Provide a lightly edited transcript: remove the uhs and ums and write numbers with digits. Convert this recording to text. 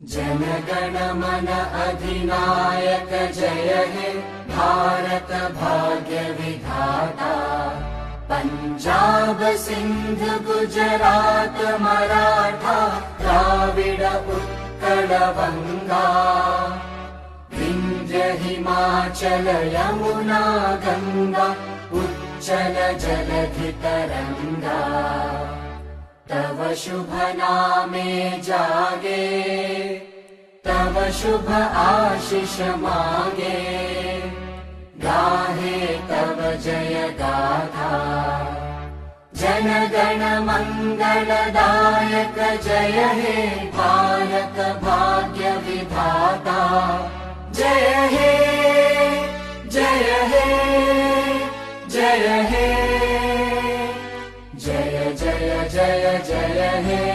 जन गण मन अधिनायक जय हे भारत भाग्य विधाता। पंजाब सिंध गुजरात मराठा द्राविड उत्कल बंगा। विंध्य हिमाचल यमुना गंगा उच्चल जलधि तरंगा। तव शुभ नामे जागे तव शुभ आशीष मांगे। गाहे तव जय गाथा जन गण मंगलदायक जय हे भारत भाग्य विधाता। जय हे जय हे जय हे जय जय जय जय हे।